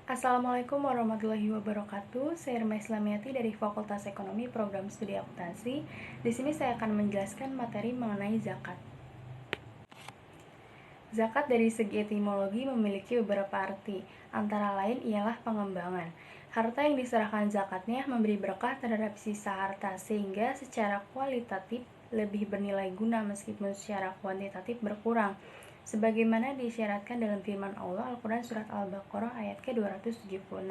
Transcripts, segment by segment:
Assalamualaikum warahmatullahi wabarakatuh. Saya Irma Islamiati dari Fakultas Ekonomi Program Studi Akuntansi. Di sini saya akan menjelaskan materi mengenai zakat. Zakat dari segi etimologi memiliki beberapa arti, antara lain ialah pengembangan. Harta yang diserahkan zakatnya memberi berkah terhadap sisa harta sehingga secara kualitatif lebih bernilai guna meskipun secara kuantitatif berkurang. Sebagaimana disyaratkan dalam firman Allah Al-Quran Surat Al-Baqarah ayat ke-276.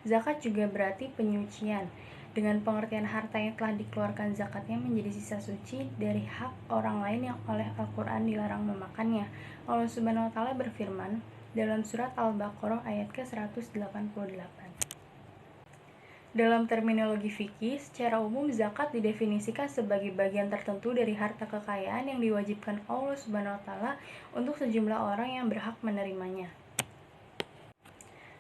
Zakat juga berarti penyucian. Dengan pengertian harta yang telah dikeluarkan zakatnya menjadi sisa suci dari hak orang lain yang oleh Al-Quran dilarang memakannya. Allah Subhanahu wa Ta'ala berfirman dalam Surat Al-Baqarah ayat ke-188. Dalam terminologi fikih, secara umum zakat didefinisikan sebagai bagian tertentu dari harta kekayaan yang diwajibkan Allah Subhanahu wa Ta'ala untuk sejumlah orang yang berhak menerimanya.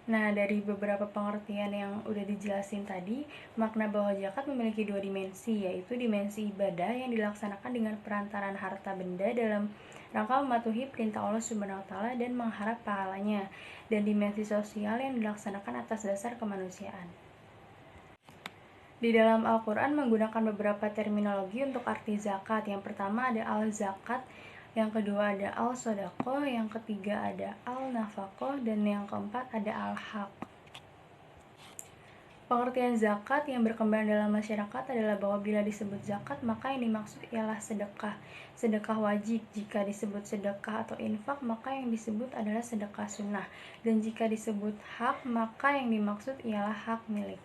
Nah, dari beberapa pengertian yang udah dijelasin tadi, makna bahwa zakat memiliki dua dimensi, yaitu dimensi ibadah yang dilaksanakan dengan perantaraan harta benda dalam rangka mematuhi perintah Allah Subhanahu wa Ta'ala dan mengharap pahalanya, dan dimensi sosial yang dilaksanakan atas dasar kemanusiaan. Di dalam Al-Quran menggunakan beberapa terminologi untuk arti zakat. Yang pertama ada al-zakat, yang kedua ada al-sodaqoh, yang ketiga ada al-nafaqoh, dan yang keempat ada al-haq. Pengertian zakat yang berkembang dalam masyarakat adalah bahwa bila disebut zakat, maka yang dimaksud ialah sedekah. Sedekah wajib. Jika disebut sedekah atau infak, maka yang disebut adalah sedekah sunnah. Dan jika disebut hak, maka yang dimaksud ialah hak milik.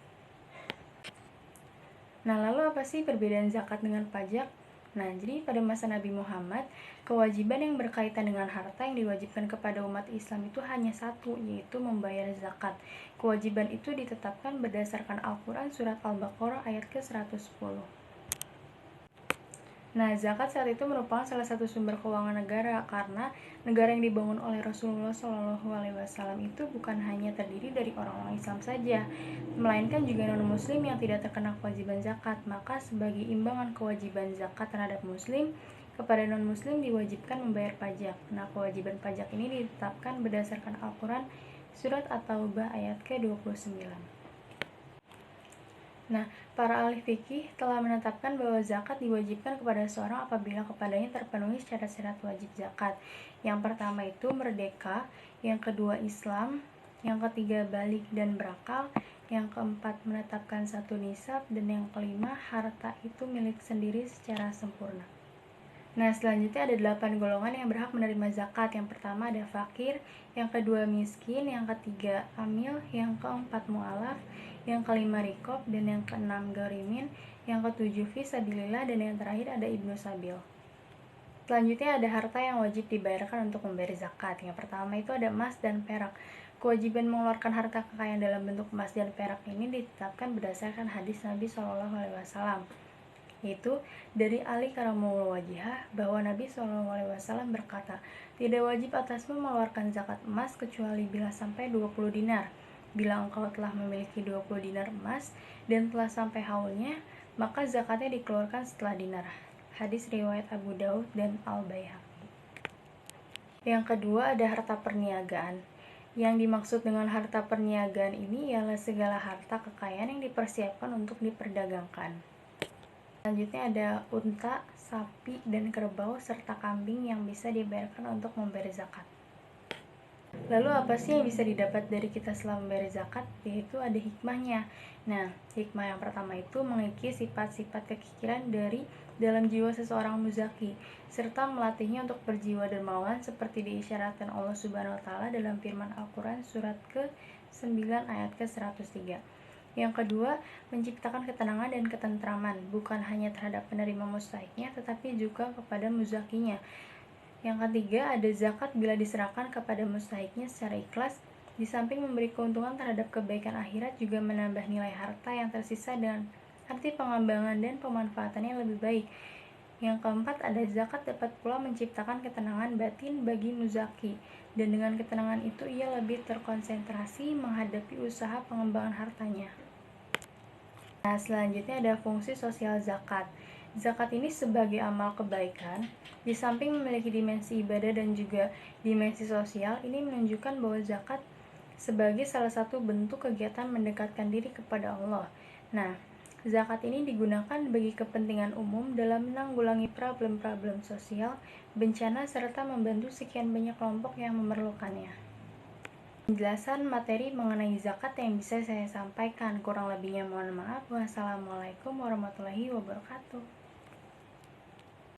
Nah, lalu apa sih perbedaan zakat dengan pajak? Nah, jadi pada masa Nabi Muhammad, kewajiban yang berkaitan dengan harta yang diwajibkan kepada umat Islam itu hanya satu, yaitu membayar zakat. Kewajiban itu ditetapkan berdasarkan Al-Quran Surat Al-Baqarah ayat ke-110. Nah, zakat saat itu merupakan salah satu sumber keuangan negara karena negara yang dibangun oleh Rasulullah SAW itu bukan hanya terdiri dari orang-orang Islam saja, melainkan juga non-Muslim yang tidak terkena kewajiban zakat. Maka sebagai imbangan kewajiban zakat terhadap Muslim, kepada non-Muslim diwajibkan membayar pajak. Nah, kewajiban pajak ini ditetapkan berdasarkan Al-Quran Surat At-Taubah ayat ke-29. Nah, para ahli fikih telah menetapkan bahwa zakat diwajibkan kepada seorang apabila kepadanya terpenuhi syarat-syarat wajib zakat. Yang pertama itu merdeka, yang kedua Islam, yang ketiga balik dan berakal, yang keempat menetapkan satu nisab, dan yang kelima harta itu milik sendiri secara sempurna. Nah, selanjutnya ada 8 golongan yang berhak menerima zakat. Yang pertama ada fakir, yang kedua miskin, yang ketiga amil, yang keempat mu'alaf, yang kelima rikob, dan yang keenam garimin, yang ketujuh fisabilillah, dan yang terakhir ada ibnu sabil. Selanjutnya ada harta yang wajib dibayarkan untuk membayar zakat. Yang pertama itu ada emas dan perak. Kewajiban mengeluarkan harta kekayaan dalam bentuk emas dan perak ini ditetapkan berdasarkan hadis Nabi SAW, yaitu dari Ali Karamullah Wajihah bahwa Nabi SAW berkata, tidak wajib atasmu mengeluarkan zakat emas kecuali bila sampai 20 dinar. Bila engkau telah memiliki 20 dinar emas dan telah sampai haulnya, maka zakatnya dikeluarkan setelah dinar. Hadis riwayat Abu Daud dan Al-Baihaqi. Yang kedua ada harta perniagaan. Yang dimaksud dengan harta perniagaan ini ialah segala harta kekayaan yang dipersiapkan untuk diperdagangkan. Selanjutnya ada unta, sapi, dan kerbau, serta kambing yang bisa dibayarkan untuk membayar zakat. Lalu apa sih yang bisa didapat dari kita setelah membayar zakat? Yaitu ada hikmahnya. Nah, hikmah yang pertama itu mengikis sifat-sifat kekikiran dari dalam jiwa seseorang muzaki, serta melatihnya untuk berjiwa dermawan seperti diisyaratkan Allah Subhanahu wa Ta'ala dalam firman Al-Quran Surat ke-9 ayat ke-103. Yang kedua, menciptakan ketenangan dan ketentraman, bukan hanya terhadap penerima mustahiknya, tetapi juga kepada muzakinya. Yang ketiga, ada zakat bila diserahkan kepada mustahiknya secara ikhlas, di samping memberi keuntungan terhadap kebaikan akhirat, juga menambah nilai harta yang tersisa dengan arti pengembangan dan pemanfaatannya lebih baik. Yang keempat, ada zakat dapat pula menciptakan ketenangan batin bagi muzaki, dan dengan ketenangan itu ia lebih terkonsentrasi menghadapi usaha pengembangan hartanya. Nah, selanjutnya ada fungsi sosial zakat. Zakat ini sebagai amal kebaikan, di samping memiliki dimensi ibadah dan juga dimensi sosial, ini menunjukkan bahwa zakat sebagai salah satu bentuk kegiatan mendekatkan diri kepada Allah. Nah, zakat ini digunakan bagi kepentingan umum dalam menanggulangi problem-problem sosial, bencana, serta membantu sekian banyak kelompok yang memerlukannya. Penjelasan materi mengenai zakat yang bisa saya sampaikan. Kurang lebihnya mohon maaf. Wassalamualaikum warahmatullahi wabarakatuh.